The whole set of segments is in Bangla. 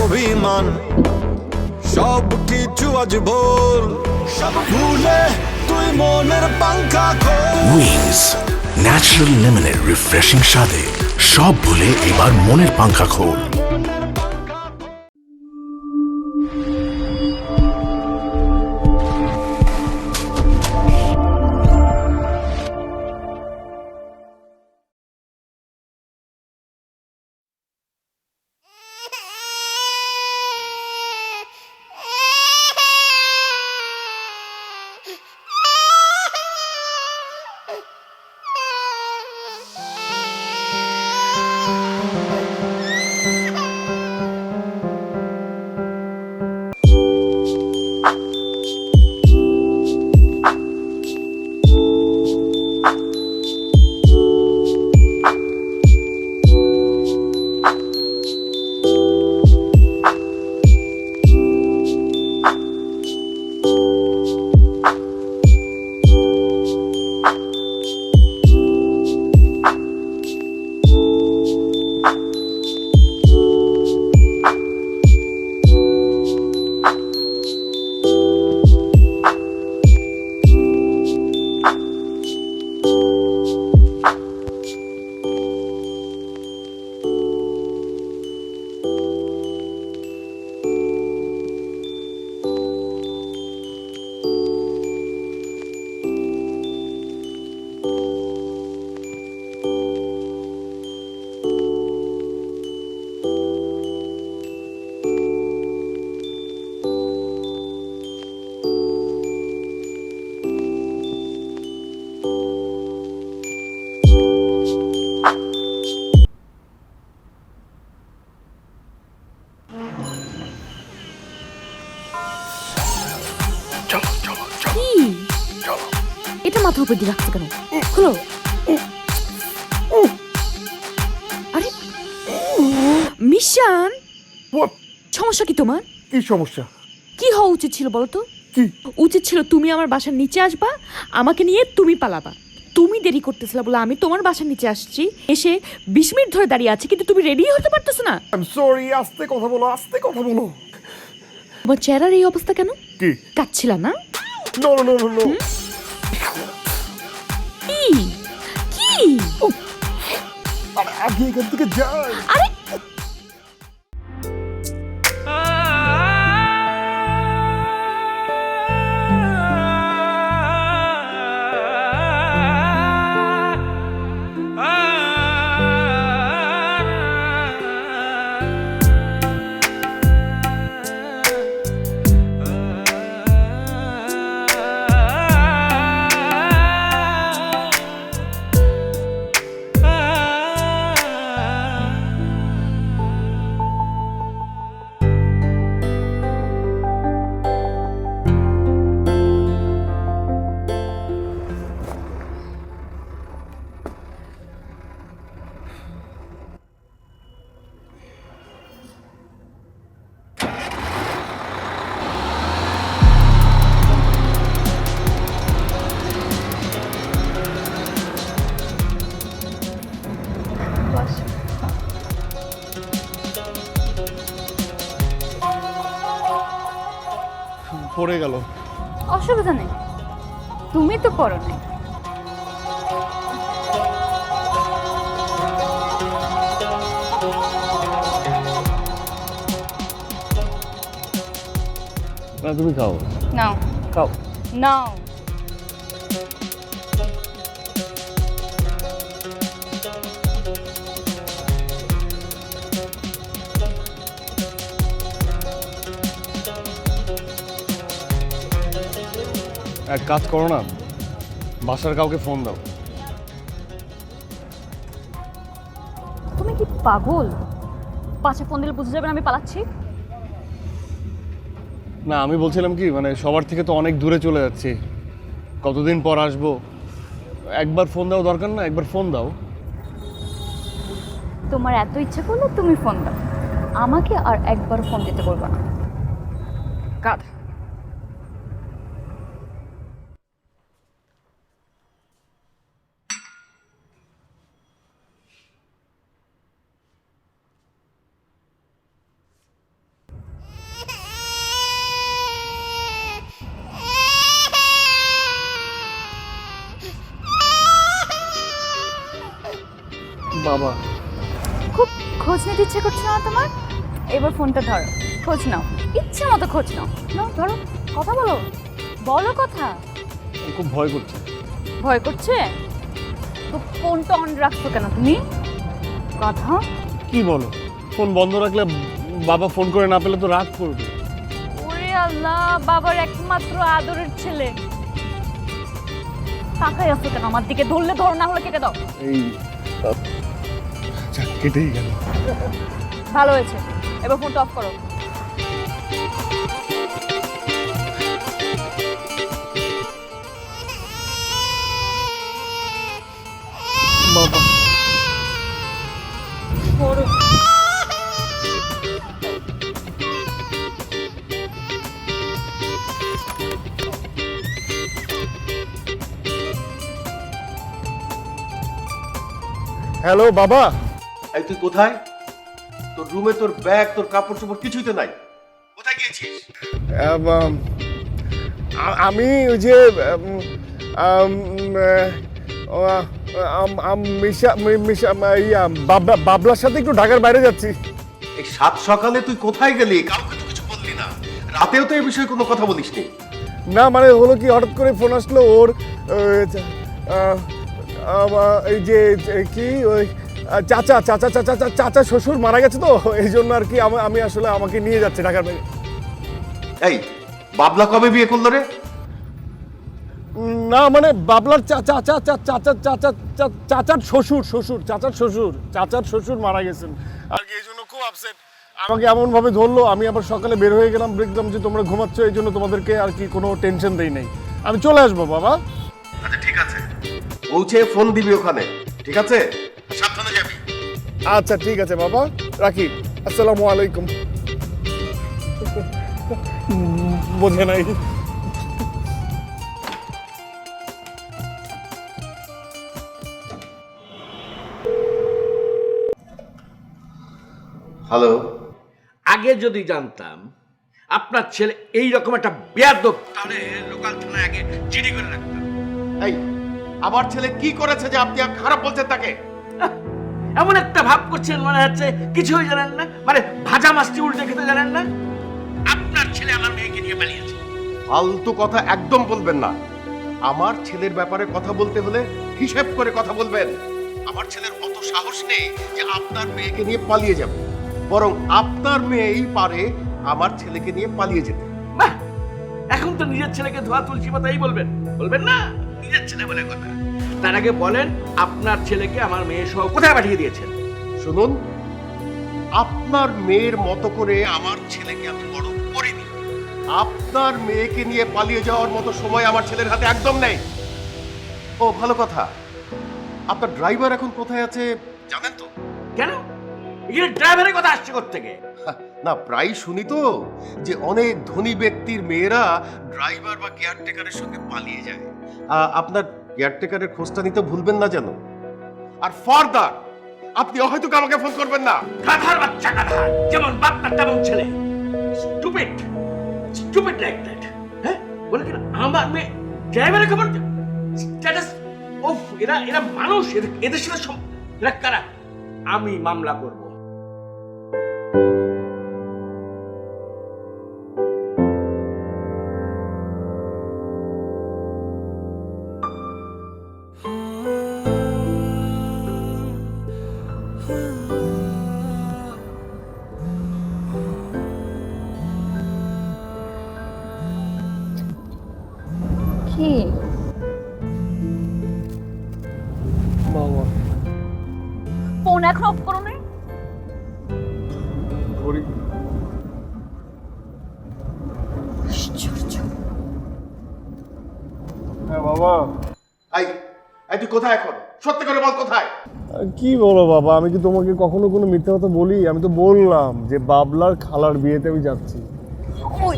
অভিমান সব কিছু আজ ভুল সব ভুলে তুই মনের পাঙ্খা খোল উইংস ন্যাচারাল লেমনের রিফ্রেশিং স্বাদে সব ভুলে এবার মনের পাঙ্খা খোল। এটা মাথার উপর দিয়ে রাখছে কেন? খুলো। আরে মিশান, সমস্যা কি তোমার? কি সমস্যা? কি হওয়া উচিত ছিল বলো তো? কি উচিত ছিল তুমি আমার বাসার নিচে আসবা, আমাকে নিয়ে তুমি পালাবা। তুমি দেরি করতেছিলা বলে আমি তোমার বাসার নিচে আসছি, এসে 20 মিনিট ধরে দাঁড়িয়ে আছি, কিন্তু তুমি রেডি হতে পারতেছো না। আই এম সরি, আস্তে কথা বলো, আস্তে কথা বলো। তোমার চেহারার এই অবস্থা কেন? কি কাঁদছিলা না? No no no no. কি কি? আরে আগে এখান থেকে যাই। আরে পড়ে গেল। অসুবিধা নেই, তুমি তো পড়ো নাই। তুমি খাও। নাও খাও। নাও। এক কাজ করো না, বাসার কাউকে ফোন দাও। তুমি কি পাগল? বাসা ফোন দিলে বুঝে যাবে না আমি পালাচ্ছি। না আমি বলছিলাম কি, মানে সবার থেকে তো অনেক দূরে চলে যাচ্ছি, কতদিন পর আসবো, একবার ফোন দাও, দরকার না একবার ফোন দাও। তোমার এত ইচ্ছা করলে তুমি ফোন দাও, আমাকে আর একবার ফোন দিতে বলবা না। গাধা। বাবা। খুব খোঁজ নিতে ইচ্ছে করছে না তোমার? এবার ফোনটা ধরো, খোঁজ নাও, ইচ্ছে মতো খোঁজ নাও। নাও ধরো, কথা বলো, বলো কথা। আমার খুব ভয় করছে। ভয় করছে তো ফোনটা অন রাখছো কেন তুমি? কথা। কি বলো, ফোন বন্ধ রাখলে বাবা ফোন করে না পেলে তো রাগ করবে। ওরে আল্লাহ, বাবার একমাত্র আদরের ছেলে। তাকাই আসছো কেন আমার দিকে? ধরলে ধরো, না হলে কেটে দাও। এই কেটেই গেল। ভালো হয়েছে, এবার ফোনটা অফ করো। বাবা করো। হ্যালো বাবা। এই তুই কোথায়? তোর রুমে তোর ব্যাগ, তোর কাপড় চোপড় কিছুই তো নাই। কোথায় গিয়েছিস? আমি ওই যে বাবলার সাথে একটু ঢাকার বাইরে যাচ্ছি। এই সাত সকালে তুই কোথায় গেলি? কাউকে তো কিছু বললি না। রাতেও তো এই বিষয়ে কোনো কথা বলিসনি। না মানে হলো কি, হঠাৎ করে ফোন আসলো ওর, এই যে কি ওই চাচা চাচা চাচা চাচা শ্বশুর মারা গেছে, তো এই জন্য আর কি আমি আসলে আমাকে নিয়ে যাচ্ছে ঢাকার বাইরে। এই বাবলা কবে বিয়ে করলো রে? না মানে বাবলার চাচা চাচা চাচা চাচা চাচার শ্বশুর মারা গেছেন আর কি, এই জন্য খুব আপসেট। আমাকে এমন ভাবে ধরলো, আমি আবার সকালে বের হয়ে গেলাম, দেখলাম যে তোমরা ঘুমাচ্ছ, এই জন্য তোমাদেরকে আর কি কোনো টেনশন দেই নাই। আমি চলে আসবো বাবা। আচ্ছা ঠিক আছে, পৌঁছে ফোন দিবি ওখানে, ঠিক আছে? সাবধানে যাবি। আচ্ছা ঠিক আছে বাবা, রাখি। আসসালামু আলাইকুম। বোঝে নাই। হ্যালো। আগে যদি জানতাম আপনার ছেলে এই রকম একটা বেয়াদব, তাহলে লোকাল থানায় আগে জিডি করে রাখতাম। এই আমার ছেলে কি করেছে যে আপনি খারাপ বলছেন তাকে? আহ, এমন একটা ভাব করছেন মনে হচ্ছে কিছুই জানেন না, মানে ভাজা মাছটি উল্টে খেতে জানেন না। আপনার ছেলে আমার মেয়েকে নিয়ে পালিয়েছে। ফালতু কথা একদম বলবেন না। আমার ছেলের ব্যাপারে কথা বলতে হলে হিসেব করে কথা বলবেন। আমার ছেলের অত সাহস নেই যে আপনার মেয়েকে নিয়ে পালিয়ে যাবে, বরং আপনার মেয়েই পারে আমার ছেলেকে নিয়ে পালিয়ে যেতে। বাহ, এখন তো নিজের ছেলেকে ধোয়া তুলসী পাতাই বলবেন, বলবেন না নিজের ছেলে বলে কথা। তার আগে বলেন আপনার ছেলেকে আমার মেয়ে সহ কোথায় পাঠিয়ে দিয়েছেন? শুনুন, আপনার মেয়ের মতো করে আমার ছেলেকে আমি বড় করিনি। আপনার মেয়েকে নিয়ে পালিয়ে যাওয়ার মতো সময় আমার ছেলের হাতে একদম নেই। ও ভালো কথা, আপনার ড্রাইভার এখন কোথায় আছে জানেন তো? কেন এখানে ড্রাইভারের কথা আসছে কোত্থেকে? না, প্রায় শুনি তো যে অনেক ধনী ব্যক্তির মেয়েরা ড্রাইভার বা কেয়ারটেকারের সঙ্গে পালিয়ে যায়। আপনার কেয়ারটেকারের খোঁজটা নিতে ভুলবেন না যেন। আর ফার্দার আপনি হয়তো আমাকে ফোন করবেন না। গাধার বাচ্চা গাধা, যেমন বাপ তার তেমন ছেলে। Stupid stupid like that. হ্যাঁ বলে কিনা আমার মেয়ে ড্রাইভারের খবর স্ট্যাটাস। ওফ, এরা এরা মানুষ, এদের সাথে এরা কারা? আমি মামলা করব। কি বাবা ফোন এখন অফ করো না? করি। হ্যাঁ বাবা। এই এই তুই কোথায় এখন? সত্যি করে বল কোথায়? কি বলো বাবা, আমি কি তোমাকে কখনো কোনো মিথ্যা কথা বলি? আমি তো বললাম যে বাবলার খালার বিয়েতে আমি যাচ্ছি। ওই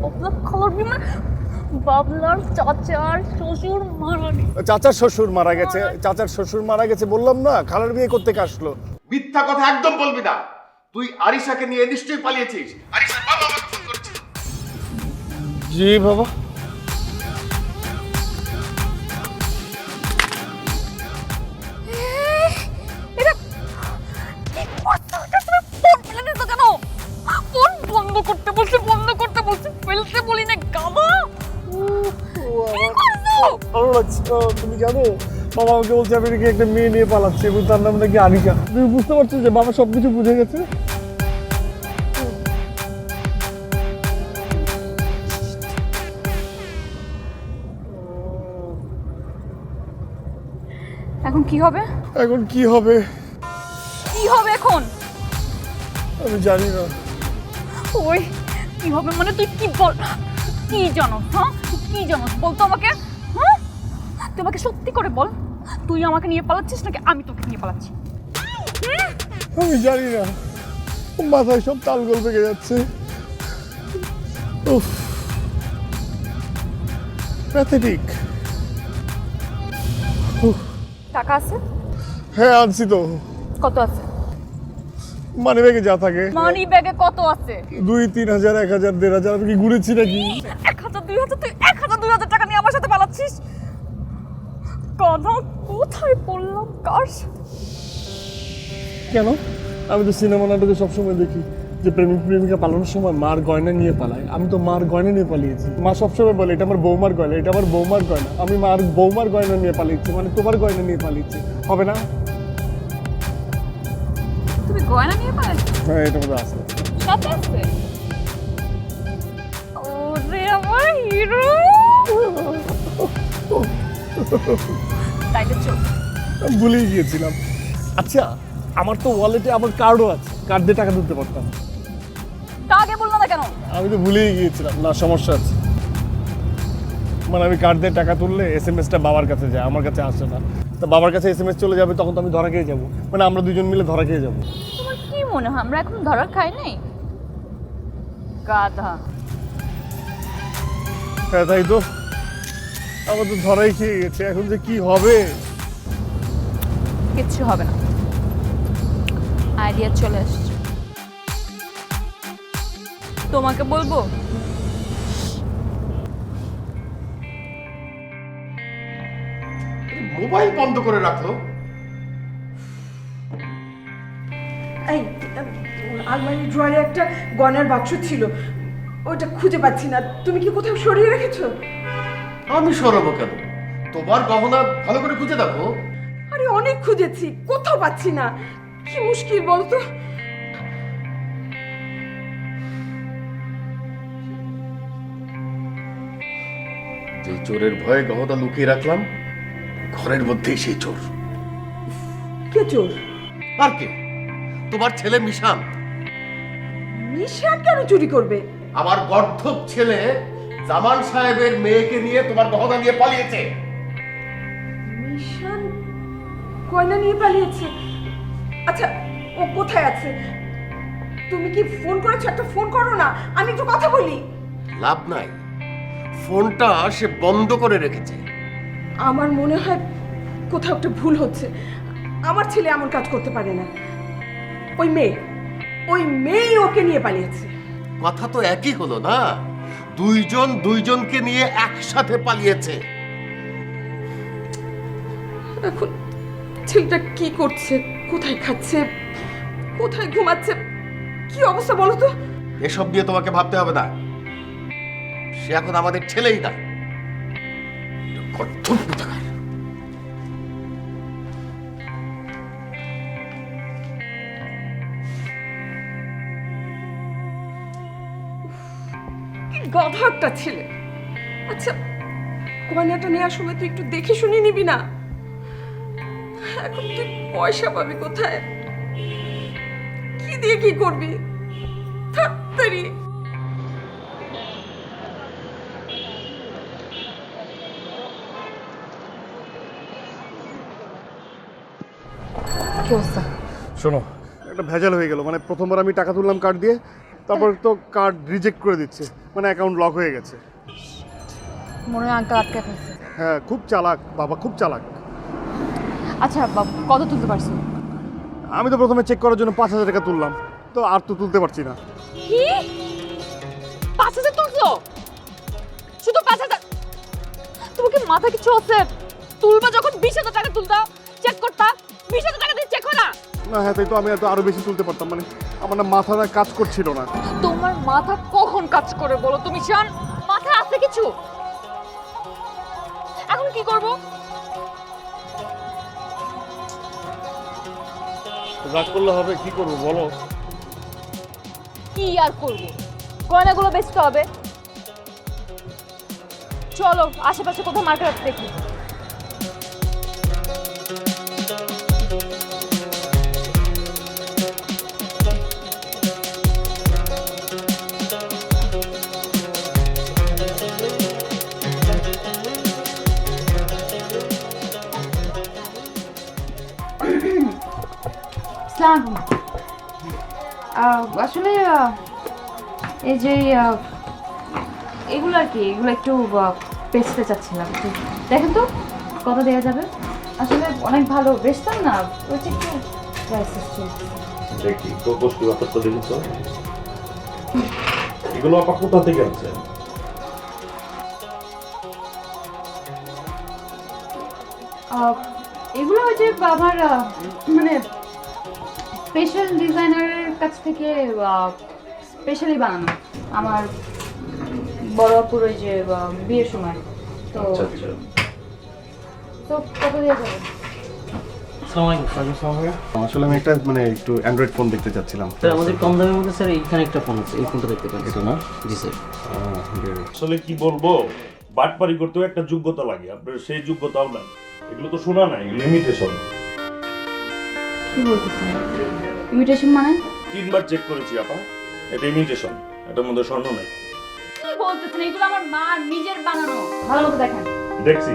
বাবলার খালার বিয়ে মানে বাবলার চাচার শ্বশুর মারা গেছে। চাচার শ্বশুর মারা গেছে, চাচার শ্বশুর মারা গেছে বললাম না, খালার বিয়ে করতে আসলো। মিথ্যা কথা একদম বলবি না। তুই আরিশাকে নিয়ে নিশ্চয়ই পালিয়েছিস। আরিশার বাবা আমাকে ফোন করেছিল। জি বাবা। এটা করতে বলছি, বন্ধ করতে বলছি, ফেলতে বলি না গামা। ভালো লাগছে। তুমি জানো বাবা আমাকে বলছে আমি নাকি একটা মেয়ে নিয়ে পালাচ্ছি এবং তার নাম নাকি আনিকা। তুমি বুঝতে পারছো যে বাবা সবকিছু বুঝে গেছে? এখন কি হবে? এখন কি হবে কি হবে এখন? আমি জানি না। ওই কি হবে মানে তুই কি বল, কি জানোস? হ্যাঁ তুই কি জানোস বল তো আমাকে। হ্যাঁ তুই আমাকে সত্যি করে বল, তুই আমাকে নিয়ে পালাচ্ছিস নাকি আমি তোকে নিয়ে পালাচ্ছি? আমি জানি না, মাথায় সব তালগোল পেকে যাচ্ছে। উফ, প্যাথেটিক। টাকা আছে? হ্যাঁ আনছি তো। কত আছে? মানি ব্যাগে যা থাকে। মানি ব্যাগে কত আছে? 2-3 হাজার, 1 হাজার, 1.5 হাজার। আমি কি ঘুরেছি নাকি? 1,000 2,000, তুই 1,000 2,000 টাকা নিয়ে আমার সাথে পালাচ্ছিস? কথা কোথায় পড়লাম, কার সাথে? কেন? আমি তো সিনেমা নাটকে সবসময় দেখি যে প্রেমিক প্রেমিকা পালানোর সময় মার গয়না নিয়ে পালায়। আমি তো মার গয়না নিয়ে পালিয়েছি। মা সবসময় বলে এটা আমার বৌমার গয়না, এটা আমার বৌমার গয়না। আমি মার বৌমার গয়না নিয়ে পালিয়েছি, মানে তোমার গয়না নিয়ে পালিয়েছি। হবে না? তুমি গয়না নিয়ে পালাচ্ছিস? হ্যাঁ এটা মধ্যে আছে। সাথে আছে? ওরে আমার হিরো। তাইলে চল। আমি ভুলেই গিয়েছিলাম। আচ্ছা আমার তো ওয়ালেটে আমার কার্ডও আছে, কার্ড দিয়ে টাকা তুলতে পারতাম। তা আগে বললো না কেন? আমি তো ভুলেই গিয়েছিলাম। না সমস্যা আছে, মানে আমি কার্ড দিয়ে টাকা তুললে SMS-টা বাবার কাছে যায়, আমার কাছে আসে না। তো বাবার কাছে SMS চলে যাবে, তখন তো আমি ধরা খেয়ে যাবো। মানে আমরা দুজন মিলে ধরা খেয়ে যাবো। তোমার কি মনে হয় আমরা এখন ধরা খাই নাই? গাধা। হ্যাঁ তাই তো, আমার তো ধরাই খেয়ে গেছে। এখন যে কি হবে? কিচ্ছু হবে না, আইডিয়া চলে আসছে। তোমাকে বলবো? মোবাইল বন্ধ করে রাখলো। এই আলমারি ড্রয়ারে একটা গয়নার বাক্স ছিল, ওটা খুঁজে পাচ্ছি না। তুমি কি কোথাও সরিয়ে রেখেছো? আমি সরাবো কেন? তোমার গহনা ভালো করে খুঁজে দেখো। আরে অনেক খুঁজেছি, কোথাও পাচ্ছি না। কি মুশকিল বলতো। যে চোরের ভয়ে গহনা লুকিয়ে রাখলাম, ঘরের মধ্যেই সেই চোর। কে চোর? আর কে? তোমার ছেলে মিশান। নিশান কেন চুরি করবে? আমার গর্ধব ছেলে জামান সাহেবের মেয়েকে নিয়ে তোমার গহনা নিয়ে পালিয়েছে। নিশান গয়না নিয়ে পালিয়েছে? আচ্ছা ও কোথায় আছে? তুমি কি ফোন করেছো? একটা ফোন করো না, আমি একটু কথা বলি। লাভ নাই, ফোনটা সে বন্ধ করে রেখেছে। আমার মনে হয় কোথাও একটা ভুল হচ্ছে। আমার ছেলে এমন কাজ করতে পারে না। ওই মেয়ে ওকে নিয়ে পালিয়েছে। কথা তো একই হলো না, দুইজন দুইজনকে নিয়ে একসাথে পালিয়েছে। এখন ছেলেটা কি করছে, কোথায় খাচ্ছে, কোথায় ঘুমাচ্ছে, কি অবস্থা বলো তো? এসব নিয়ে তোমাকে ভাবতে হবে না, সে এখন আমাদের ছেলেই না। গর্ধব কোথাকার। কি গাধা একটা ছেলে। আচ্ছা গয়নাটা নেওয়ার সময় তুই একটু দেখে শুনে নিবি না? এখন তুই পয়সা পাবি কোথায়? কি দিয়ে কি করবি? তাড়াতাড়ি। কি অবস্থা? শোনো, একটা ভেজাল হয়ে গেল। মানে প্রথমবার আমি টাকা তুললাম কার্ড দিয়ে, তারপর তো কার্ড রিজেক্ট করে দিচ্ছে, মানে অ্যাকাউন্ট লক হয়ে গেছে। মনে হয় আঙ্কেল আটকে ফেলছে। হ্যাঁ খুব চালাক বাবা, খুব চালাক। আচ্ছা বাবু কত তুলতে পারছো? আমি তো প্রথমে চেক করার জন্য 5,000 টাকা তুললাম, তো আর তো তুলতে পারছি না। কি 5,000 তুলছো? শুধু 5,000? তোমার কি মাথা কিছু আছে? তুলবা যখন 20,000 টাকা তুলতাম, চেক করতাম। 20,000 টাকা দিয়ে চেক করা না হ্যাঁ তাই তো, আমি তো আরো বেশি তুলতে পারতাম। মানে আমার না মাথাটা কাজ করছিল না। তোমার মাথা কখন কাজ করে বলো তুমি শান? মাথা আছে কিছু? এখন কি করব? রাগ করলে হবে, কি করবো বলো? কি আর করব? গয়নাগুলো বেচতে হবে। চলো আশেপাশে কোথাও মার্কেট দেখি। আসলে এই যে এগুলো আর কি, এগুলো একটু বেচতে চাচ্ছিলাম। দেখেন তো কত দেওয়া যাবে? আসলে অনেক ভালো বেচতাম না, ওই যে একটু প্রাইসেস চলছে। দেখি তো বস্তু ব্যাপারটা দেখি তো। এগুলো আপা কোথা থেকে আনছেন? এগুলো ওই যে আমার মানে স্পেশাল ডিজাইনারের কাছ থেকে স্পেশালি বানানো, আমার বড় আপুর ওই যে বিয়ের সময়। তো আচ্ছা আচ্ছা। তো কত দেওয়া যাবে? আসলে আমি একটা মানে একটু অ্যান্ড্রয়েড ফোন দেখতে চাচ্ছিলাম। স্যার আমাদের কম দামের মধ্যে স্যার এইখানে একটা ফোন আছে, এই ফোনটা দেখতে পারেন। এটা না? জি স্যার। আসলে কি বলবো, বাটপারি করতেও একটা যোগ্যতা লাগে, আপনার সেই যোগ্যতাও নাই। এগুলো তো শোনা নাই, লিমিটেশন। কি বলতেছেন? ইমিটেশন মানে? 3 বার চেক করেছি আপা, এটা ইমিটেশন, এটার মধ্যে স্বর্ণ নাই। কি বলতেছেন? এগুলো আমার মা নিজের বানানো। ভালো মতো দেখেন। দেখছি,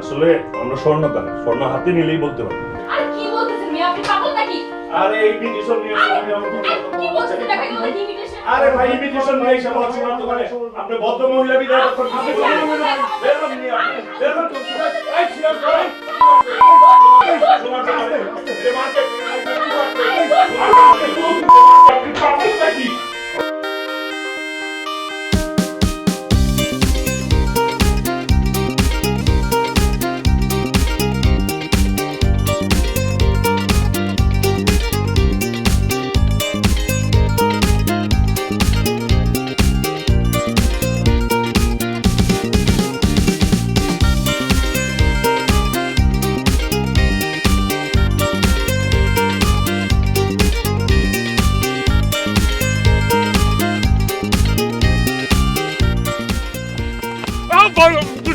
আসলে আমরা স্বর্ণকার, স্বর্ণ হাতে নিলেই বলতে পারি। আরে কি বলতেছেন মেয়ে, আপনি পাগল নাকি? আরে ইমিটেশন নিয়ে আমি আমাকে কি বলছেন? দেখা গেল কি ইমিটেশন? আরে ভাই ইমিটেশন নিয়ে এসে বলছি না দোকানে। আপনি ভদ্র মহিলা বিদায় করতে কি বলেন? বের হন নিয়ে আপনি, বের হন। এই শিয়ার ভাই, তোমার কাছে এ মার্কেট নাকি?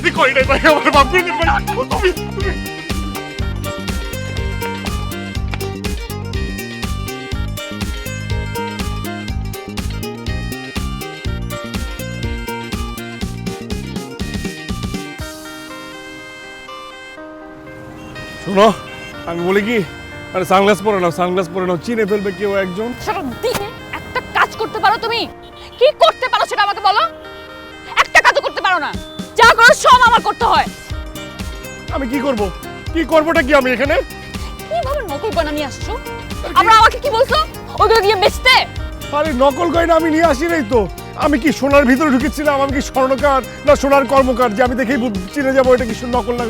তুই কই নাই ভাই, আমার বাপ করে দিন ভাই। তুমি শোনো, আমি বলি কি, আরে সানগ্লাস পরে নাও, সানগ্লাস পরে নাও, চিনে ফেলবে কেউ একজন। সারা দিনে একটা কাজ করতে পারো তুমি? কি করতে পারো সেটা আমাকে বলো। একটা কাজও করতে পারো না, যা করো সব আমার করতে হয়। আমি কি করব? কি করবোটা কি আমি এখানে? কিভাবে নকল গয়না নিয়ে আসছো? আমরা আমাকে কি বলছো? ওগুলো গিয়ে বেচতে? আরে নকল গয়না আমি নিয়ে আসি নাই তো। আমি কি সোনার ভিতরে ঢুকেছিলাম? আমি কি স্বর্ণকার না সোনার কর্মকার যে আমি দেখেই চিনে যাবো এটা কি নকল না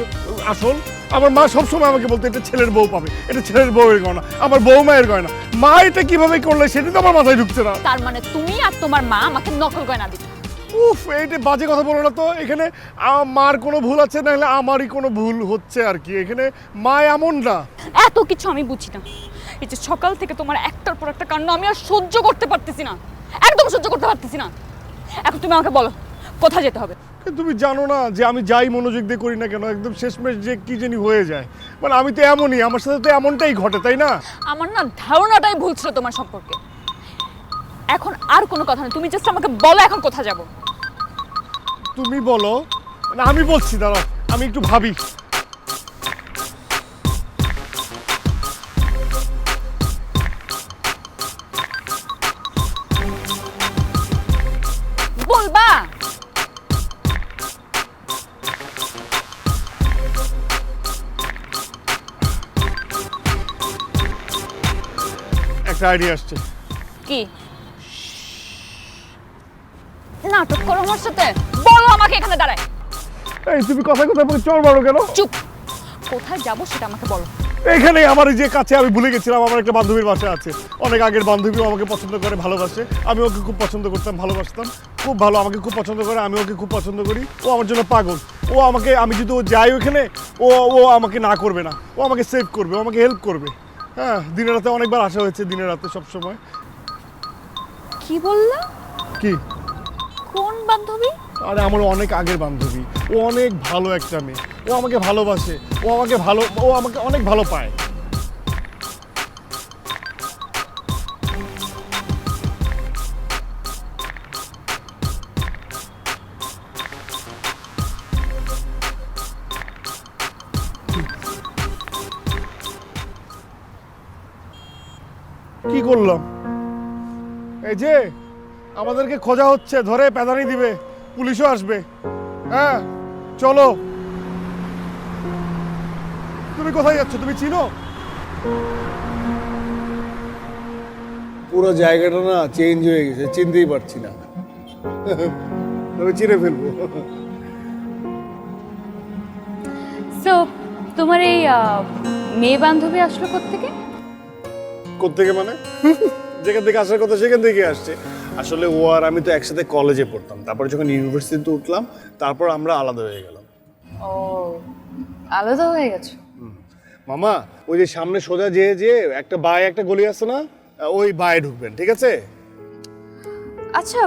আসল? আমার মা সবসময় আমাকে বলতো এটা ছেলের বউ পাবে, এটা ছেলের বউয়ের গয়না, আমার বউ মায়ের গয়না। মা এটা কিভাবে করলে সেটা তো আমার মাথায় ঢুকছে না। তার মানে তুমি আর তোমার মা আমাকে নকল গয়না দিবে? উফ, এইটা বাজে কথা বলো না তো। এখানে মার কোনো ভুল আছে, না হলে আমারই কোনো ভুল হচ্ছে আর কি। এখানে মা এমন না। এত কিছু আমি বুঝি না। এই যে সকাল থেকে তোমার একটার পর একটা কাণ্ড আমি আর সহ্য করতে পারতেছি না, একদম সহ্য করতে পারতেছি না। এখন তুমি আমাকে বলো কোথায় যেতে হবে? তুমি জানো না যে আমি যাই মনোযোগ দিয়ে করি না কেন একদম শেষমেশ যে কি জানি হয়ে যায়। মানে আমি তো এমনই, আমার সাথে তো এমনটাই ঘটে, তাই না? আমার না ধারণাটাই ভুল ছিল তোমার সম্পর্কে। এখন আর কোনো কথা নেই, তুমি জাস্ট আমাকে বলো এখন কোথায় যাব। তুমি বলো মানে আমি বলছি, দাঁড়াও আমি একটু ভাবি। বলবা? একটা আইডিয়া আসছে। কি নাটক করো আমার সাথে? বলো আমাকে এখানে দাঁড়ায়। এই তুমি কথা কথা বলে চল মারো কেন? চুপ, কোথায় যাব সেটা আমাকে বলো। এখানে আমার এই যে কাছে আমি ভুলে গেছিলাম আমার একটা বান্ধবীর বাসা আছে। অনেক আগের বান্ধবী, ও আমাকে পছন্দ করে, ভালোবাসে। আমি ওকে খুব পছন্দ করতাম, ভালোবাসতাম। খুব ভালো, আমাকে খুব পছন্দ করে, আমি ওকে খুব পছন্দ করি। ও আমার জন্য পাগল। ও আমাকে, আমি যদি ও যাই ওখানে, ও ও আমাকে না করবে না, ও আমাকে সেভ করবে, ও আমাকে হেল্প করবে। হ্যাঁ, দিনে রাতে অনেকবার আসা হয়েছে, দিনে রাতে সবসময়। কি বললা? কি? কোন বান্ধবী? আরে আমার অনেক আগের বান্ধবী। ও অনেক ভালো একটা মেয়ে, ও আমাকে ভালোবাসে, ও আমাকে অনেক ভালো পায়। কি করলাম? এই যে আমাদেরকে খোঁজা হচ্ছে, ধরে পেদানি দিবে, পুলিশও আসবে। হ্যাঁ চলো। তুমি কোথায় যাচ্ছ? তুমি চিনো? পুরো জায়গাটা না চেঞ্জ হয়ে গেছে, চিনতেই পারছি না। তবে চিনে ফেলবো। সো তোমার এই মেয়ে বান্ধবী আসলো কোত্থেকে? কোত্থেকে মানে? যেখান থেকে আসার কথা সেখান থেকে আসছে। আসলে ও আর আমি তো একসাথে কলেজে পড়তাম, তারপর যখন ইউনিভার্সিটিতে উঠলাম তারপর আমরা আলাদা হয়ে গেলাম। ও, আলাদা হয়ে গেছো? মামা, ওই যে সামনে সোজা যে একটা বায়ে একটা গলি আছে না, ওই বায়ে ঢুকবেন, ঠিক আছে? আচ্ছা,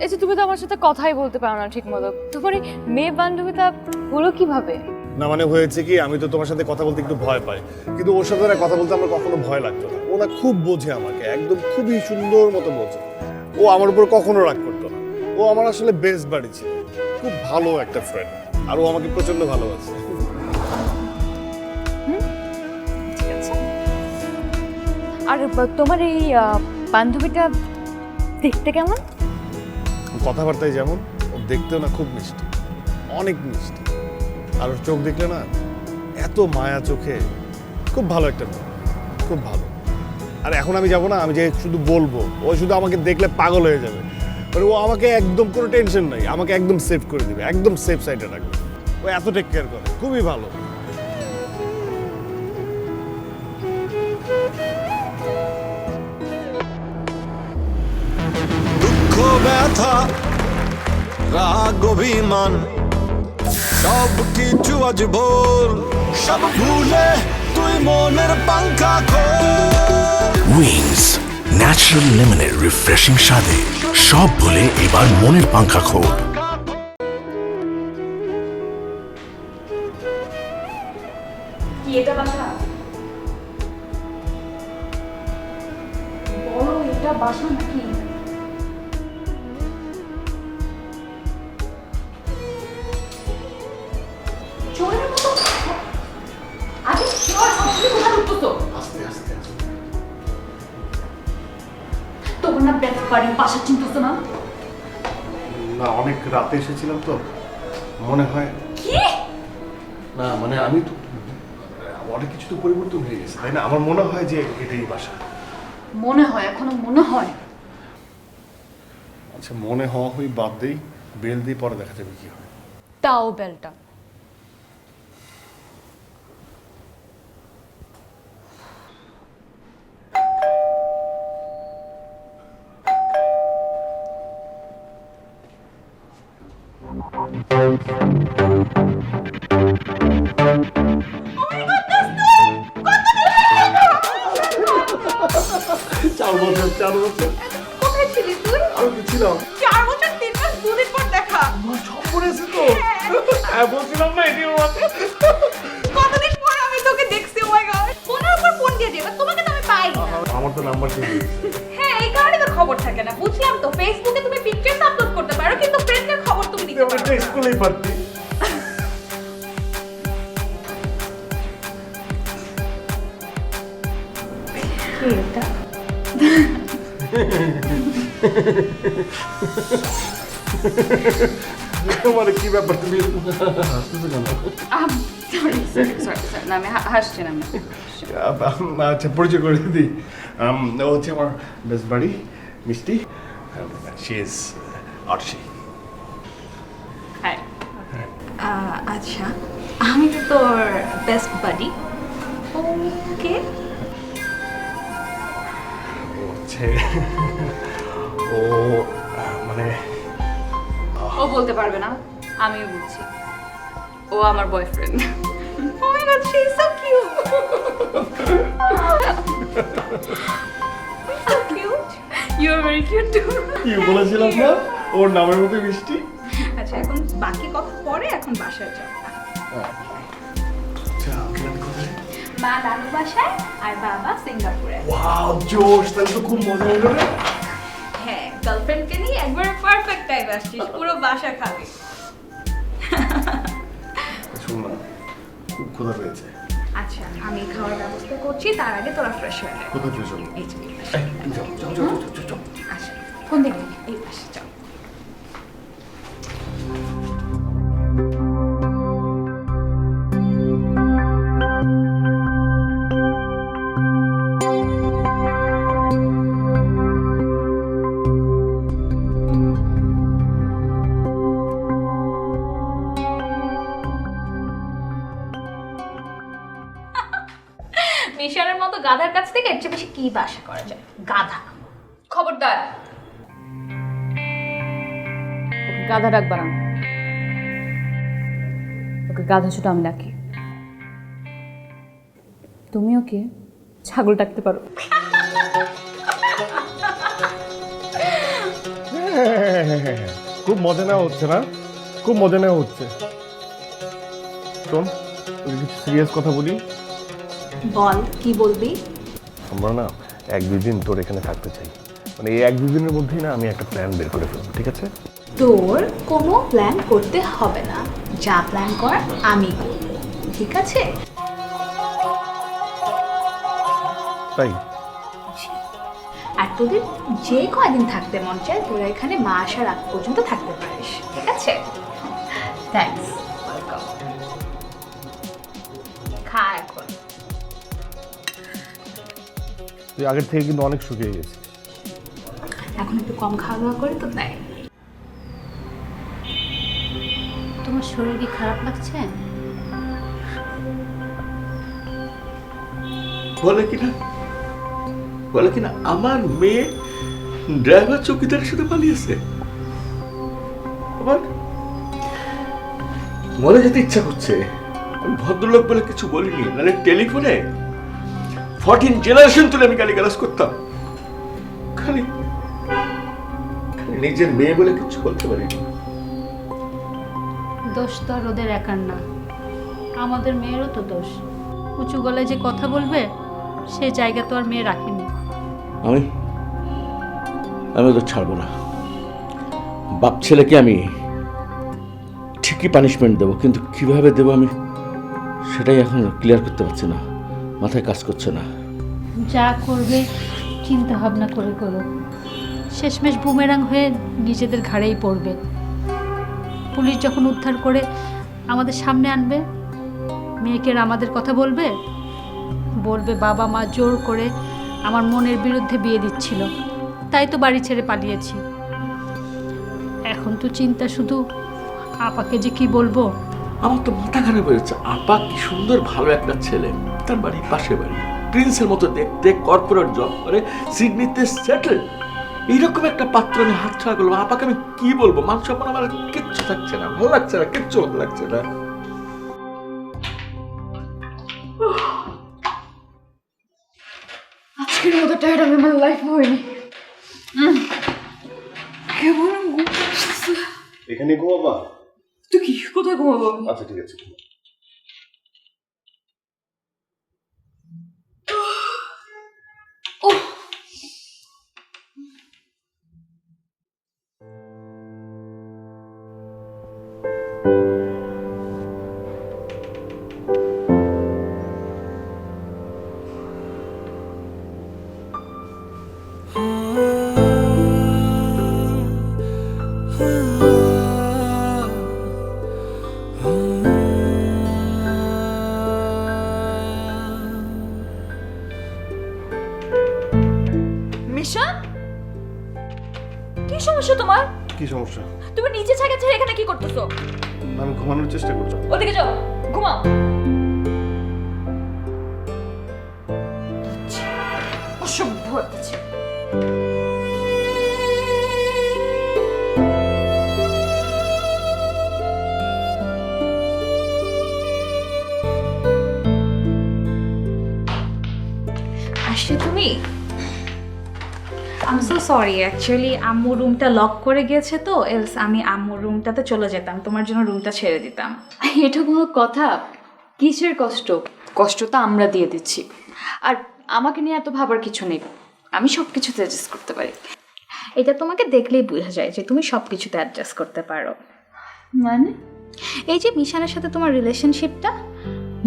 এই যে তুমি তো আমার সাথে কথাই বলতে পারো না ঠিক মতো, তোমার এই মেয়ে বান্ধবীটা হলো কিভাবে? না মানে হয়েছে কি, আমি তো তোমার সাথে কথা বলতে একটু ভয় পাই, কিন্তু ওর সাথে কথা বলতে আমার কখনো ভয় লাগতো না। ও না খুব বোঝে আমাকে, একদম খুবই সুন্দর মতো বোঝে। ও আমার উপর কখনো রাগ করতো না। ও আমার আসলে বেস্ট বাড়ি ছিল, খুব ভালো একটা ফ্রেন্ড, আর ও আমাকে প্রচন্ড ভালোবাসে। ঠিক আছে। আর তোমার এই বান্ধবীটা দেখতে কেমন? কথাবার্তায় যেমন, ও দেখতেও না খুব মিষ্টি, অনেক মিষ্টি। আর ওর চোখ দেখলে না এত মায়া চোখে, খুব ভালো একটা মেয়ে, খুব ভালো। আর এখন আমি যাবো না, আমি যে শুধু বলবো, ও শুধু আমাকে দেখলে পাগল হয়ে যাবে। মানে ও আমাকে একদম কোনো টেনশন নাই, আমাকে একদম সেভ করে দিবে, একদম সেফ সাইডে রাখবে। ও এত টেক কেয়ার করে, খুবই ভালো। দুঃখ ব্যথা রাগ অভিমান সব কিছু আজ বল, সব ভুলে তুই মনের পাঙ্খা খোল। উইংস ন্যাচারাল লেমনের রিফ্রেশিং স্বাদে সব ভুলে এবার মনের পাংখা খোল। কি এটা বাসা? বলো, এটা বাসা নাকি? চোরের মতো আগে চোর সবসময় কোথায় ঢুকতো? তোর না ব্যাগ বাড়ি বাসা চিনতো না? না, অনেক রাতে এসেছিলাম তো, মনে হয়। কি? না মানে আমি তো অনেক কিছু তো পরিবর্তন হয়ে গেছে, তাই না? আমার মনে হয় যে এটাই বাসা। মনে হয়, এখনো মনে হয়। আচ্ছা, মনে হওয়া হই বাদ দেই, বেল দিয়ে পরে দেখা যাবে কি হয়। তাও বেলটা চার বছর কোথায় ছিলি তুই? আমি তো ছিলাম। 4 বছর 3 মাস 2 দিন পর দেখা। সব পড়েছে তো। হ্যাঁ, বলছিলাম না এটি ওর মাথা। কতদিন পর আমি তোকে দেখছি। ও মাই গড, ফোনের উপর ফোন দিয়ে দিবা, তোমাকে তো আমি পাই না। আমার তো নাম্বার চেঞ্জ হয়েছে। হ্যাঁ, এই কারণে তো খবর থাকে না। বুঝলাম তো, ফেসবুকে তুমি পিকচার আপলোড করতে পারো, কিন্তু ফ্রেন্ডের খবর তুমি দিতে পারো না। স্কুলেই পারতি। কি এটা? মানে কি ব্যাপার, তুমি হাসতেছো কেন? সরি, না আমি হাসছি না। আচ্ছা, পরিচয় করে দিই। ও হচ্ছে আমার বেস্ট বাড়ি মিষ্টি, শি ইজ আরশি। আচ্ছা, আমি তো তোর বেস্ট বাডি। ও কে? হচ্ছে ও মানে ও বলতে পারবে না, আমিও বুঝছি। ও আমার boyfriend. Oh my god, she is so cute. So cute. You are very cute too. কি বলেছিলাম না ওর নামের মতো মিষ্টি। আচ্ছা, এখন বাকি কথা পরে, এখন বাসায় যাও। মা নানু বাসায় আর বাবা সিঙ্গাপুরে। ওয়াও জোশ, তাহলে তো খুব মজা হলো রে। হ্যাঁ, গার্লফ্রেন্ডকে নিয়ে একবার পারফেক্ট টাইম আসছিস, পুরো বাসা খাবি। শোন না, খুব ক্ষুধা পেয়েছে। আচ্ছা, আমি খাওয়ার ব্যবস্থা করছি, তার আগে তোরা ফ্রেশ হয়ে নে। কোথায় ফ্রেশ হবো? এই যে, যাও যাও যাও যাও যাও। আসো। কোন দিকে? এই পাশে যাও। মিশনের মতো গাধার কাছ থেকে এর চেয়ে বেশি কি আশা করা যায়? গাধা। খবরদার, ওকে গাধা ডাকবা না, ওকে গাধা ছোট আমি ডাকি। তুমি ওকে ছাগল ডাকতে পারো। খুব মজা নেওয়া হচ্ছে না? খুব মজা নেওয়া হচ্ছে। শোন, তোকে কিছু সিরিয়াস কথা বলি। বল, কি বলবি? আমরা না 1-2 দিন তোর এখানে থাকতে চাই। মানে এই 1-2 দিনের মধ্যেই না আমি একটা প্ল্যান বের করে ফেলবো, ঠিক আছে? তোর কোনো প্ল্যান করতে হবে না, যা প্ল্যান কর আমি করব, ঠিক আছে? তাই আর তোদের যে কয়দিন থাকতে মন চায় তোরা এখানে মা আসার আগ পর্যন্ত থাকতে পারিস, ঠিক আছে? Thanks, welcome. খা এখন। তুই আগের থেকে কিন্তু অনেক শুকিয়ে গেছিস। এখন একটু কম খাওয়া দাওয়া করি তো, তাই। তোমার শরীর কি খারাপ লাগছে? বলে কিনা আমার মেয়ে ড্রাইভার চৌকিদারের সাথে পালিয়েছে। আবার মরে যেতে ইচ্ছা করছে। আমি ভদ্রলোক বলে কিছু বলিনি, নাহলে টেলিফোনে 14 জেনারেশন তুলে আমি গালিগালাজ করতাম। খালি নিজের মেয়ে বলে কিছু বলতে পারিনি। দোষ তো আর ওদের একার না, আমাদের মেয়েরও তো দোষ। উঁচু গলায় যে কথা বলবে সে জায়গা তো আর মেয়ে রাখেনি। আমি তো ছাড়বো না। বাপ ছেলেকে আমি ঠিকই পানিশমেন্ট দেবো, কিন্তু কিভাবে দেবো আমি সেটাই এখন ক্লিয়ার করতে পারছি না, মাথায় কাজ করছে না। যা করবে চিন্তা ভাবনা করে করো, শেষমেশ বুমেরাং হয়ে নিজেদের ঘাড়েই পড়বে। পুলিশ যখন উদ্ধার করে আমাদের সামনে আনবে, মেয়েকে আমাদের কথা বলবে, বলবে বাবা মা জোর করে আমার মনের বিরুদ্ধে বিয়ে দিচ্ছিল, তাই তো বাড়ি ছেড়ে পালিয়েছি। এখন তো চিন্তা শুধু আপাকে যে কি বলবো। আমার তো মাথা খারাপ হয়েছে। আপা কি সুন্দর ভালো একটা ছেলে, তার বাড়ি পাশে বাড়ি, প্রিন্সের মতো দেখতে, কর্পোরেট জব করে, সিডনিতে সেটেল। এইরকম একটা পাত্র আমি হাত ছাড়া করলাম। আপাকে আমি কি বলবো? মান সম্মান আমার কিচ্ছু থাকছে না, ভালো লাগছে না, কিচ্ছু ভালো লাগছে না। আজকের মতো টায়ার্ড আমি আমার লাইফ হয়নি। কেমন ঘুম আসছে। এখানে ঘুমাবা? তুই কি কোথায় ঘুমাবো? আচ্ছা ঠিক আছে। মিশন, কি সমস্যা তোমার? কি সমস্যা? তুমি নিচে জায়গা ছেড়ে এখানে কি করতেছো? আমি ঘুমানোর চেষ্টা করছি। ওদিকে যাও, ঘুমাও। কথা বলতেছি। আসলে তুমি, I am so sorry, actually আম্মু রুমটা লক করে গিয়েছে তো, এলস আমি আম্মুর রুমটাতে চলে যেতাম, তোমার জন্য রুমটা ছেড়ে দিতাম। এটা কোনো কথা? কিসের কষ্ট? কষ্ট তো আমরা দিয়ে দিচ্ছি। আর আমাকে নিয়ে এত ভাবার কিছু নেই, আমি সব কিছুতে অ্যাডজাস্ট করতে পারি। এটা তোমাকে দেখলেই বোঝা যায় যে তুমি সব কিছুতে অ্যাডজাস্ট করতে পারো। মানে? এই যে মিশানের সাথে তোমার রিলেশনশিপটা,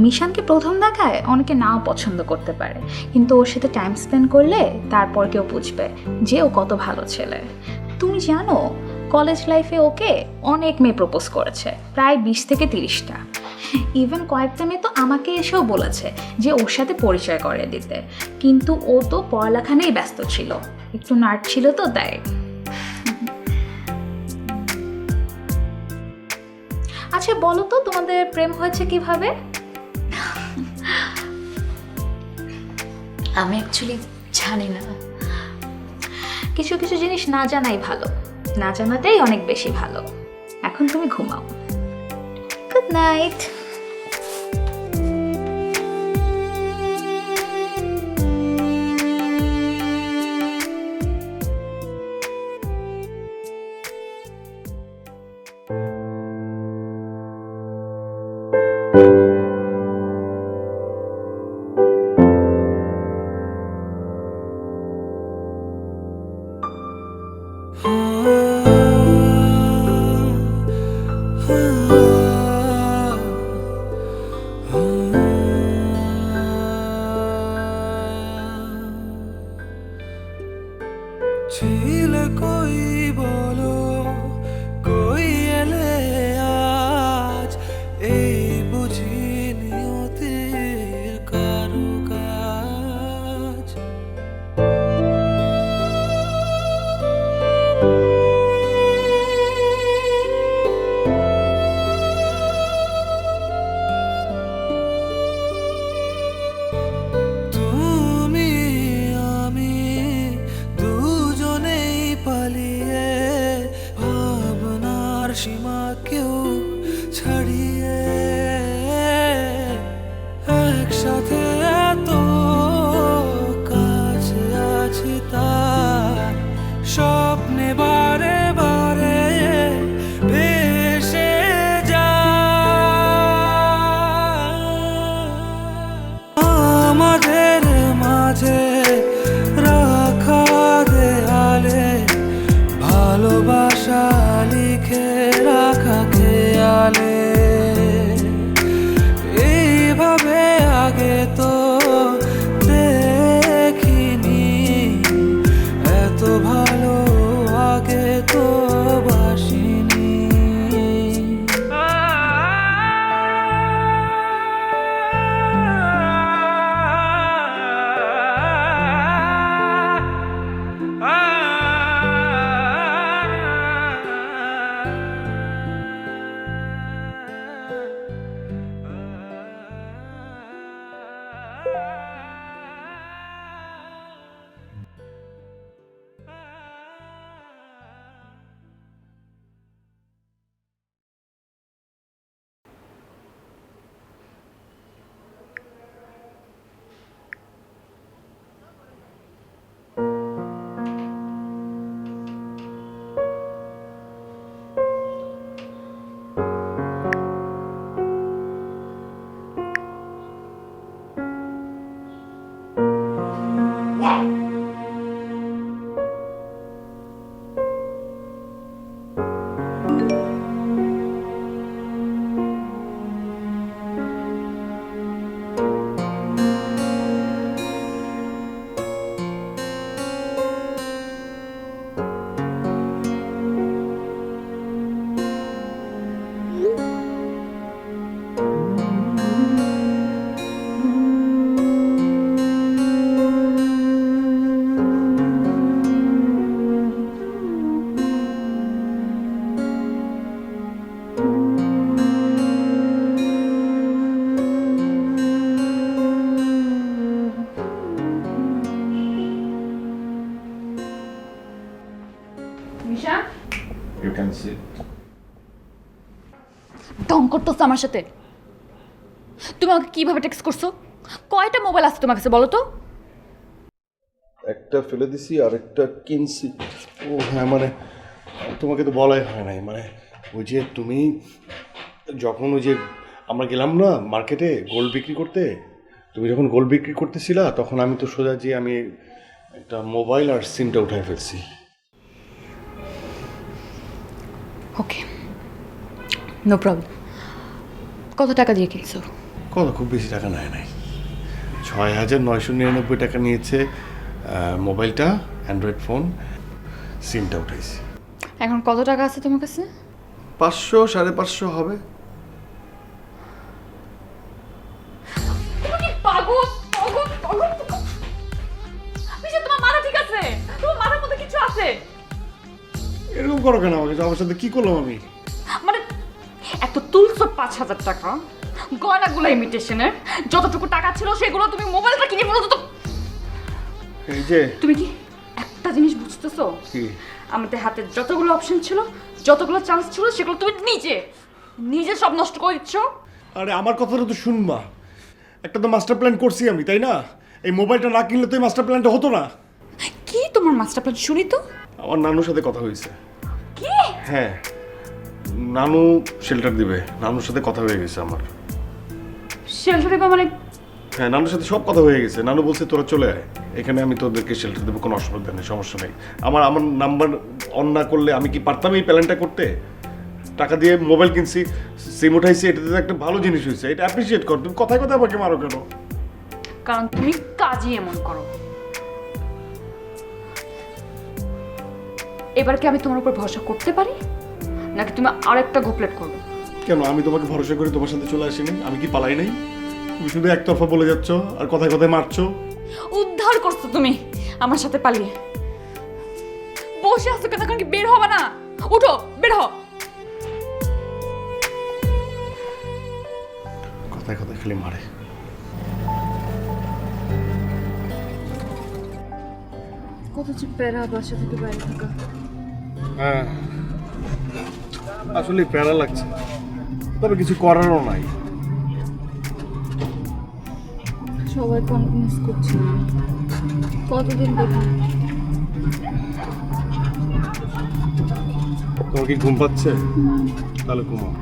মিশানকে প্রথম দেখায় অনেকে নাও পছন্দ করতে পারে, কিন্তু ওর সাথে টাইম স্পেন্ড করলে তারপর কেউ বুঝবে যে ও কত ভালো ছেলে। তুমি জানো কলেজ লাইফে ওকে অনেক মেয়ে প্রপোজ করেছে, প্রায় 20 থেকে 30টা। ইভেন কয়েকটা মেয়ে তো আমাকে এসেও বলেছে যে ওর সাথে পরিচয় করে দিতে, কিন্তু ও তো পড়ালেখা নিয়েই ব্যস্ত ছিল, একটু নার্ড ছিল তো তাই। আচ্ছা বলো তো তোমাদের প্রেম হয়েছে কিভাবে? আমি অ্যাকচুয়ালি জানি না। কিছু কিছু জিনিস না জানাই ভালো, না জানাটাই অনেক বেশি ভালো। এখন তুমি ঘুমাও। Good night. ছিল কই বলো, কই এলে আজ, এই বুঝি নিয়তির কারুকাজ। তুমি আমি দুজনেই পালিয়ে, ভাবনার সীমা কেউ ছাড়িয়ে, একসাথে এত কাছে আছি তার স্বপ্নে বারে বারে ভেসে যায়। আমাদের মাঝে রাখা দেয়ালে ভালোবাসা লিখে রাখা খেয়ালে, এইভাবে আগে তো দেখিনি, এত ভালো আগে তো বাসিনি। মিশা ইউ ক্যান সি ঢং করতেছ আমার সাথে। তুমি আমাকে কিভাবে টেক্সট করছো? কয়টা মোবাইল আছে তোমার কাছে বলো তো? একটা ফেলে দিছি আর একটা কিনছি। ও হ্যাঁ, মানে তোমাকে তো বলাই হয় নাই, মানে ওই যে তুমি যখন ওই যে আমরা গেলাম না মার্কেটে গোল্ড বিক্রি করতে, তুমি যখন গোল্ড বিক্রি করতেছিলা তখন আমি তো সোজা যে আমি একটা মোবাইল আর সিমটা উঠাই ফেলছি। ওকে, নো প্রবলেম। কত টাকা দিয়ে কিনছো? কত, খুব বেশি টাকা নেয় নাই, 6,999 টাকা নিয়েছে মোবাইলটা, অ্যান্ড্রয়েড ফোন, সিমটা উঠাইছি। এখন কত টাকা আছে তোমার কাছে? 500 550 হবে। পাগল পাগল পাগল। মিশা, তোমার মাথা ঠিক আছে? তোমার মাথার মধ্যে কিছু আছে? এরকম করো কেন আমাকে? আমার সাথে কি করলাম আমি? মানে এত তুলছো 5,000 টাকা, গয়নাগুলো ইমিটেশনের, যতটুকু টাকা ছিল সেগুলো তুমি মোবাইলটা কিনে ফেলো তো। এই যে তুমি কি একটা জিনিস বুঝতেছো? কি? আমাদের হাতে যতগুলো অপশন ছিল, যতগুলো চান্স ছিল, সেগুলো তুমি নিজে সব নষ্ট করে দিচ্ছ। আরে আমার কথাটা তো শুনবা, একটা তো মাস্টার প্ল্যান করছি আমি, তাই না? এই মোবাইলটা না কিনলে তো এই মাস্টার প্ল্যানটা হতো না। কি তোমার মাস্টার প্ল্যান শুনি তো? আমার নানুর সাথে কথা হয়েছে। কি? হ্যাঁ, নানু শেল্টার দিবে, নানুর সাথে কথা হয়ে গেছে আমার। শেল্টারে বা মানে? হ্যাঁ, নানুর সাথে সব কথা হয়ে গেছে। নানু বলছে তোরা চলে আয় এখানে, আমি তোদেরকে শেল্টার দেবো, কোনো অসুবিধা নেই, সমস্যা নেই। আমার নাম্বার অন না করলে আমি কি পারতাম এই প্ল্যানটা করতে? টাকা দিয়ে মোবাইল কিনছি, সিম উঠাইছি, এটাতে তো একটা ভালো জিনিস হয়েছে, এটা অ্যাপ্রিসিয়েট কর। তুমি কথায় কথায় আমাকে মারো কেন? কারণ তুমি কাজই এমন করো। এবার কি আমি তোমার উপর ভরসা করতে পারি, নাকি তুমি আরেকটা ঘোপলেট করবে? কেন, আমি তোমাকে ভরসা করে তোমার সাথে চলে আসিনি? আমি কি পালাই নাই? তুমি শুধু একতরফা বলে যাচ্ছ আর কথায় কথায় মারছো। উদ্ধার করছো তুমি আমার সাথে পালিয়ে। বসে আছো কেন? কি বের হবে না? উঠো, বের হও। কথায় কথায় খালি মারে। কত যে প্যারা বাসা থেকে বাইরে থাকা। হ্যাঁ, আসলে প্যারা লাগছে, তবে কিছু করারও নাই। সবাই কনফিডেন্স করছে, কতদিন দেখি। তোমার কি ঘুম পাচ্ছে? তাহলে ঘুমাও।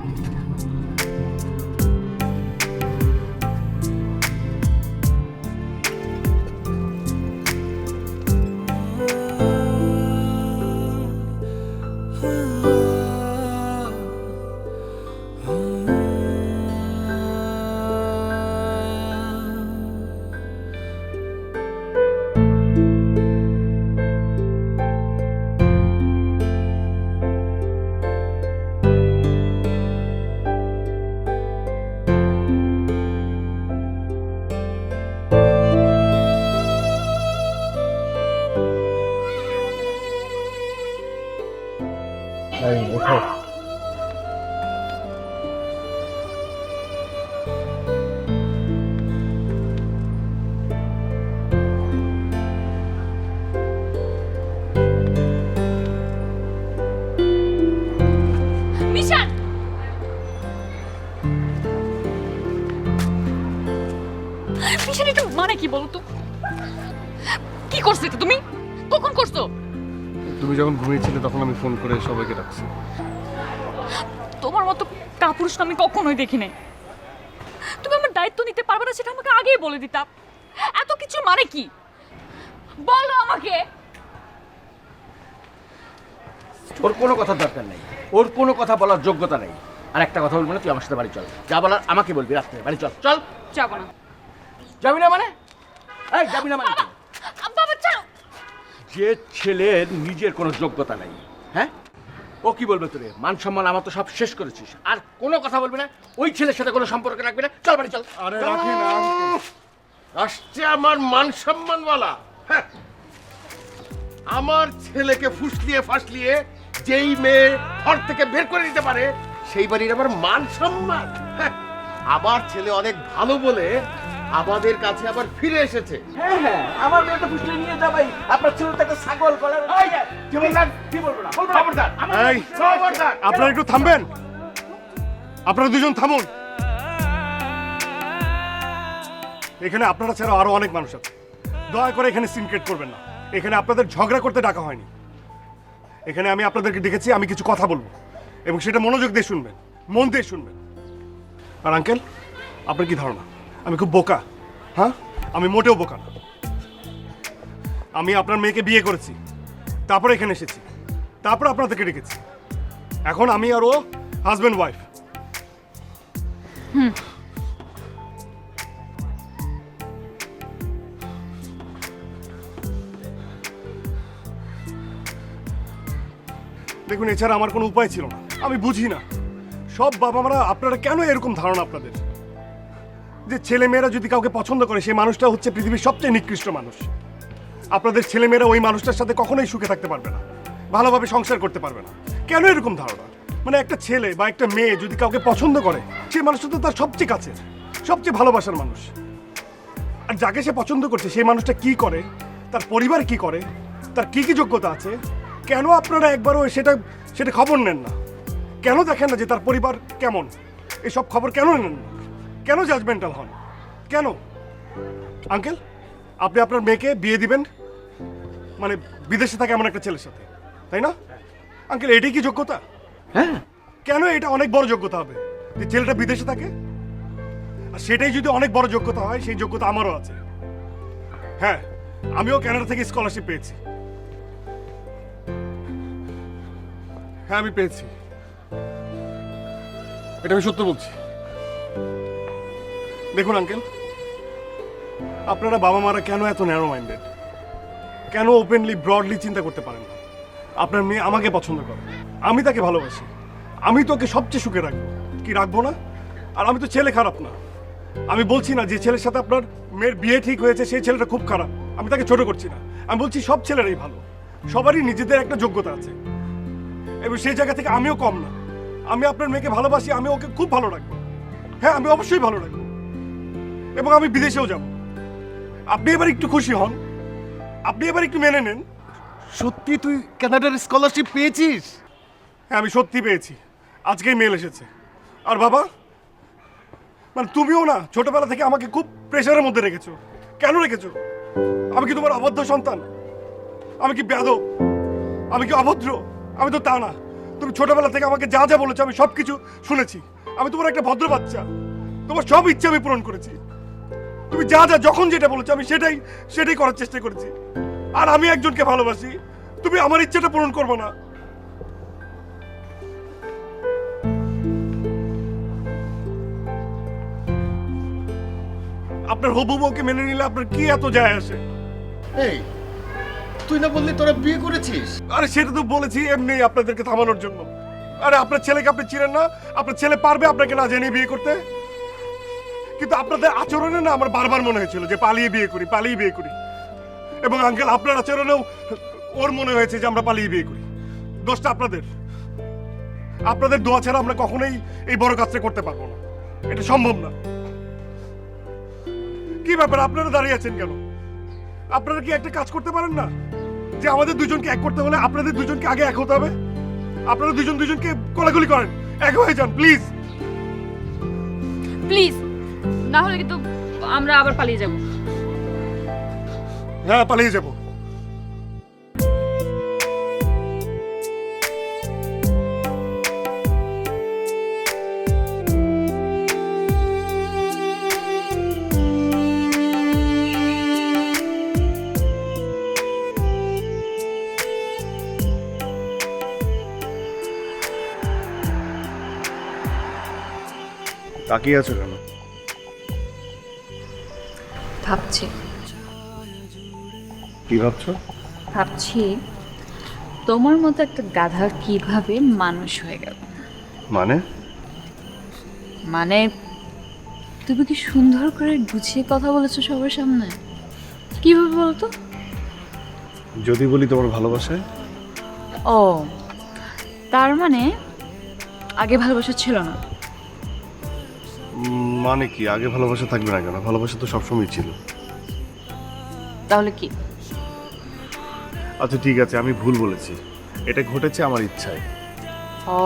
ওঠো। মিশান, মিশান, এটা মানে কি বলো তো? কি করছো এটা তুমি? কখন করছো? তুমি যখন ঘুমিয়েছিলে তখন আমি ফোন করে সবাইকে ডাকছি। তোমার মতো কাপুরুষ আমি কখনোই দেখি নাই। তুমি আমার দায়িত্ব নিতে পারবে না সেটা আমাকে আগেই বলে দিতাম। এত কিছু মানে কি বলো আমাকে। ওর কোনো কথার দরকার নেই, ওর কোনো কথা বলার যোগ্যতা নেই। আর একটা কথা বলবো না, তুই আমার সাথে বাড়ি চল। যা বলার আমাকে বলবি, রাত্রে বাড়ি চল। চল। যাবো না। যাবি না মানে? এই যাবি না মানে? বাবা চলো। যে ছেলের নিজের কোনো যোগ্যতা নেই, হ্যাঁ, ও কি বলবে তোরে? মান সম্মান আমার তো সব শেষ করেছিস, আর কোনো কথা বলবি না, ওই ছেলের সাথে কোনো সম্পর্ক রাখবি না। চল বাড়ি চল। আরে রাখি না। আসছে আমার মান সম্মান বলা। হ্যাঁ, আমার ছেলেকে ফুসলিয়ে ফাসলিয়ে যেই মেয়ে ঘর থেকে বের করে দিতে পারে সেই বাড়ির আমার মান সম্মান। হ্যাঁ, আমার ছেলে অনেক ভালো বলে আমাদের কাছে আবার ফিরে এসেছে। হ্যাঁ হ্যাঁ, আমার মেয়েটা পুষলে নিয়ে যাবাই। আপনার ছেলে তো একটা ছাগল গলার। কি বললেন? কি বলবো না? খবরদার। এই, আপনারা একটু থামবেন, আপনারা দুজন থামুন। এখানে আপনারা ছাড়া আরো অনেক মানুষ আছে, দয়া করে এখানে সিন ক্রিয়েট করবেন না। এখানে আপনাদের ঝগড়া করতে ডাকা হয়নি। এখানে আমি আপনাদেরকে ডেকেছি, আমি কিছু কথা বলবো এবং সেটা মনোযোগ দিয়ে শুনবেন, মন দিয়ে শুনবেন। আর আঙ্কেল, আপনার কি ধারণা আমি খুব বোকা? হ্যাঁ, আমি মোটেও বোকা না। আমি আপনার মেয়েকে বিয়ে করেছি, তারপর এখানে এসেছি, তারপর আপনাদেরকে ডেকেছি। এখন আমি আর ও হাজব্যান্ড ওয়াইফ। দেখুন, এছাড়া আমার কোনো উপায় ছিল না। আমি বুঝি না সব বাবা মারা আপনারা কেন এরকম ধারণা আপনাদের, যে ছেলেমেয়েরা যদি কাউকে পছন্দ করে সেই মানুষটা হচ্ছে পৃথিবীর সবচেয়ে নিকৃষ্ট মানুষ। আপনাদের ছেলেমেয়েরা ওই মানুষটার সাথে কখনোই সুখে থাকতে পারবে না, ভালোভাবে সংসার করতে পারবে না। কেন এরকম ধারণা? মানে একটা ছেলে বা একটা মেয়ে যদি কাউকে পছন্দ করে, সেই মানুষটা তো তার সবচেয়ে কাছের, সবচেয়ে ভালোবাসার মানুষ। আর যাকে সে পছন্দ করছে সেই মানুষটা কি করে, তার পরিবার কি করে, তার কি কি যোগ্যতা আছে, কেন আপনারা একবারও সেটা খবর নেন না? কেন দেখেন না যে তার পরিবার কেমন? এসব খবর কেন নেন না? কেন জাজমেন্টাল হন? কেন? আঙ্কেল, আপনি আপনার মেয়েকে বিয়ে দিবেন মানে বিদেশে থাকে এমন একটা ছেলের সাথে, তাই না আঙ্কেল? এটাই কি যোগ্যতা? হ্যাঁ। কেন এটা অনেক বড় যোগ্যতা হবে যে ছেলেটা বিদেশে থাকে? আর সেটাই যদি অনেক বড় যোগ্যতা হয়, সেই যোগ্যতা আমারও আছে। হ্যাঁ, আমিও কানাডা থেকে স্কলারশিপ পেয়েছি। হ্যাঁ, আমি পেয়েছি, এটা আমি সত্য বলছি। দেখুন আঙ্কেল, আপনারা বাবা মারা কেন এত ন্যারো মাইন্ডেড? কেন ওপেনলি ব্রডলি চিন্তা করতে পারেন না? আপনার মেয়ে আমাকে পছন্দ করে, আমি তাকে ভালোবাসি, আমি তোকে সবচেয়ে সুখে রাখবো, কি রাখবো না? আর আমি তো ছেলে খারাপ না। আমি বলছি না যে ছেলের সাথে আপনার মেয়ের বিয়ে ঠিক হয়েছে সেই ছেলেটা খুব খারাপ, আমি তাকে ছোট করছি না। আমি বলছি সব ছেলেরাই ভালো, সবারই নিজেদের একটা যোগ্যতা আছে এবং সেই জায়গা থেকে আমিও কম না। আমি আপনার মেয়েকে ভালোবাসি, আমি ওকে খুব ভালো রাখবো। হ্যাঁ, আমি অবশ্যই ভালো রাখবো এবং আমি বিদেশেও যাব। আপনি এবার একটু খুশি হন, আপনি এবার একটু মেনে নেন। সত্যি তুই কানাডার স্কলারশিপ পেয়েছিস? হ্যাঁ, আমি সত্যি পেয়েছি, আজকেই মেল এসেছে। আর বাবা, মানে তুমিও না ছোটবেলা থেকে আমাকে খুব প্রেশারের মধ্যে রেখেছো। কেন রেখেছো? আমি কি তোমার অবাধ্য সন্তান? আমি কি বেয়াদব? আমি কি অভদ্র? আমি তো তা না। তুমি ছোটবেলা থেকে আমাকে যা যা বলেছো আমি সব কিছু শুনেছি। আমি তোমার একটা ভদ্র বাচ্চা, তোমার সব ইচ্ছা আমি পূরণ করেছি। তুমি যা যা যখন যেটা বলেছো আমি সেটাই করার চেষ্টা করেছি। আর আমি একজনকে ভালোবাসি, তুমি আমার ইচ্ছাটা পূরণ করবো না? আপনার হবু বউকে মেনে নিলে আপনার কি এত যায় আসে? এই, তুই না বললি তোরা বিয়ে করেছিস? আরে সেটা তো বলেছি এমনি আপনাদেরকে থামানোর জন্য। আরে আপনার ছেলেকে আপনি চিনেন না? আপনার ছেলে পারবে আপনাকে না জেনে বিয়ে করতে? কিন্তু আপনাদের আচরণে না আমার বারবার মনে হয়েছিল যে পালিয়ে বিয়ে করি। এবং আঙ্কেল, আপনার আচরণেও ওর মনে হয়েছে যে আমরা পালিয়ে বিয়ে করি। দোষটা আপনাদের দোয়া ছাড়া আমরা কখনোই এই বড় কাজটা করতে পারবো না, এটা সম্ভব না। কি ব্যাপার, আপনারা দাঁড়িয়ে আছেন কেন? আপনারা কি একটা কাজ করতে পারেন না যে আমাদের দুজনকে এক করতে হলে আপনাদের দুজনকে আগে এক হতে হবে? আপনারা দুজনকে কোলাকুলি করেন, এক হয়ে যান প্লিজ। প্লিজ, না হলে কিন্তু আমরা আবার পালিয়ে যাব। হ্যাঁ, পালিয়ে যাব। তাকিয়ে আছো কেন? ভাবছি কি ভাবছো? ভাবছি তোমার মতো একটা গাধা কিভাবে মানুষ হয়ে গেল। মানে তুমি কি সুন্দর করে গুছিয়ে কথা বলেছো সবার সামনে? কিভাবে বলতো? যদি বলি তোমার ভালোবাসায়। ও, তার মানে আগে ভালোবাসা ছিল না? মানে কি, আগে ভালোবাসা থাকবে না কেন? ভালোবাসা তো সবসময় ছিল। তাহলে কি? আচ্ছা ঠিক আছে, আমি ভুল বলেছি, এটা ঘটেছে আমার ইচ্ছায়। ও,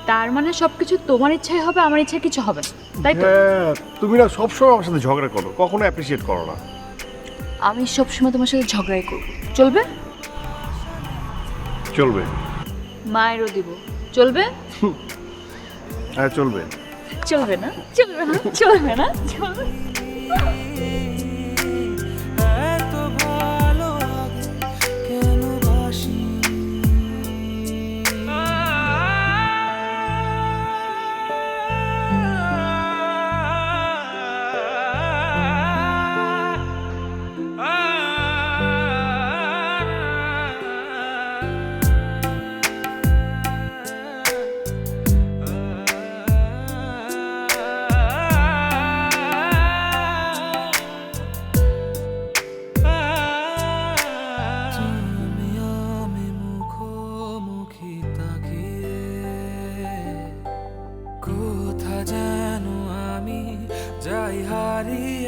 তার মানে সবকিছু তোমার ইচ্ছাই হবে, আমার ইচ্ছায় কিছু হবে না, তাই তো? হ্যাঁ, তুমি না সবসময় আমার সাথে ঝগড়া করো, কখনো অ্যাপ্রিসিয়েট করো না। আমি সবসময় তোমার সাথে ঝগড়াই করব, চলবে? চলবে। মায়েরও দিব, চলবে? হ্যাঁ চলবে। চলবে না? চলবে না? চলবে না? চলবে। এত ভালো আগে কেন বাসিনি তুমি আমি মুখোমুখি তাকিয়ে কোথা যেন আমি যাই হারিয়ে